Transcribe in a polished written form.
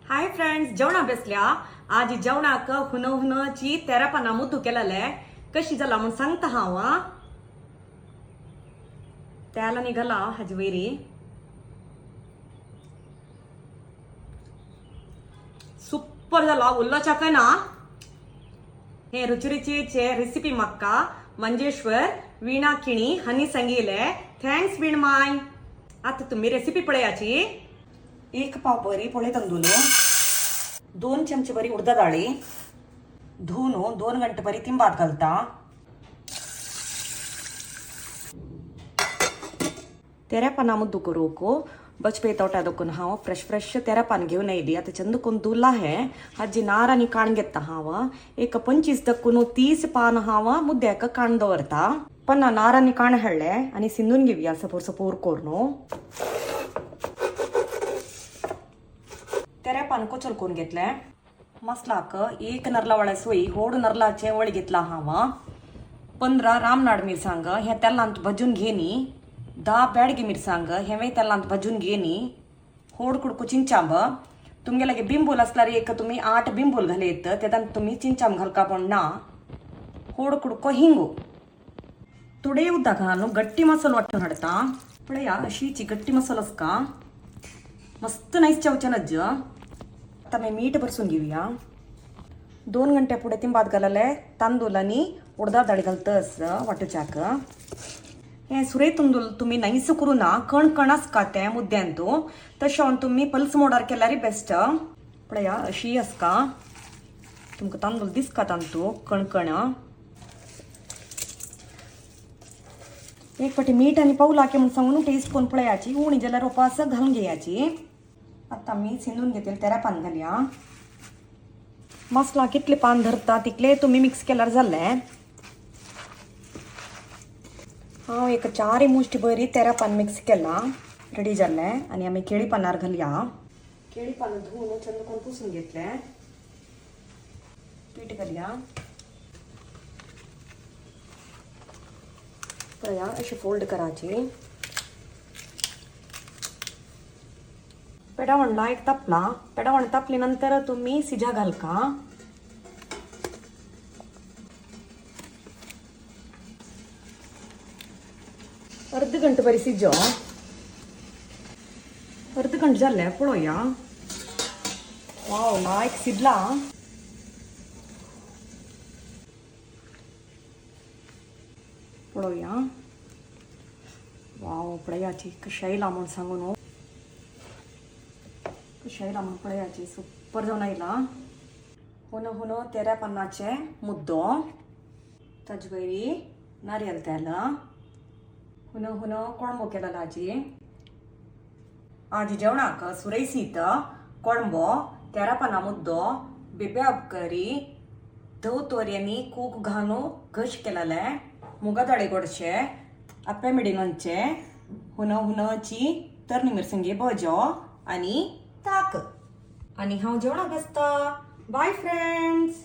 Hi friends, जेवणा बसल्या. आज जेवणाक हुन हुनची तेरापना मुद्दू केलेले. कशी झाला म्हणून सांगता हांव. त्याला निघाला हाजी वैरी सूपर झाला. उल्लोचा काय ना हे रुचिरुचीचे रेसिपी मक्का मंजेश्वर वीणा किणी हनी सांगिले. थँक्स वीण माय. आता तुम्ही रेसिपी पळयाची. 1 पाव बरी पोळे तांदूळ, 2 चमचे बरी उडदा डाळी धुवून 2 गंटे बरी तिंबात घालता. तेरापना मुद्दू करूक बचपे तोटा दक्कून हांव फ्रेश तेरापान घेऊन येयली. आता चंद कोण दुला हे हाजी नारांनी काण घेता हांव. एक 25 दक्कून 30 पान हांव मुद्द्याक काण दवरता. पण नारांनी काण हाडले आणि सिंधून घेऊया सपोर करून. तेरापान कोचल करून घेतले. मसलाक 1 नरला वळे सोयी होड नरलाचे वळ घेतला हांव. 15 रामनाड मिरसांग हे तेलांत भजून घेणी. 10 बेडगी मिरसांग हेवे तेलांत भजून घेणी. होड कुडकू चिंचांब तुमगे लगे बिंबूल असल्यार एक तुम्ही 8 बिंबूल घालेत. तेदांत तुम्ही चिंचांब घालका पण ना. होड कुडको हिंगू तुडे उद्दा घालून गट्टी मसालो वाटून हाडता. पळया अशीची गट्टी मसालो का मस्त नाईस चवचनज. आता मी मीठ भरसून घेऊया. 2 घंटे पुढे तिंबात घालले तांदूळ आणि उडदा डाळी घालतस वाटूच्याक. हे सुरे तांदूळ तुम्ही नाईस करून कणकणस काते मुद्द्यान तो तशें तुम्ही पल्स मोडार केल्यार बेस्ट. पळया अशी असका तुमकां तांदूळ दिसका तांतू कणकण. एक पाटी मीठ आणि पाऊल हाके म्हणून सांगून टेस्ट करून पळयाची. उणी जाल्यार रोपास घालून घेयाची. आता मी सिंधून घेतले तेरापान घालया. मसला कितले पान धरता तितले तुम्ही मिक्स केल्यार जाले. हांव एक 4 मुष्टी बरी तेरापान मिक्स केला. रेडी जाले आणि आम्ही केळी पानार घालया. केळी पान धुवून चंद करून पुसून घेतले. पीठ घालया. पळया अशी फोल्ड करायची. पेडावणला एक तापला. पेडावण तापली नंतर तुम्ही सिजा घालका. अर्ध घंटे बरी सिजो. अर्ध घंटे जाले पळोया. वाव लायक सिजला. पळोया. वाव पळयाची कशी आयला म्हणून सांगून. कशायला म्हणून पळयाची सुपर जाऊन आयला. हुन तेरापानाचे मुद्दो ताजवैरी नारियल तेल हुन कोळंबो केला लाजी. आज जेवणाक सुरैसीत कोळंबो तेरापाना मुद्दो बेबे अबकरी धव तोर्यांनी कूक घालू घश केलेले. मुगा दाळे गोडशे आप्पे मिडिंगांचे हुनची तरणी मिरसंगी भजो आणि ताक. आणि हांव जेवणाक बसता. Bye friends.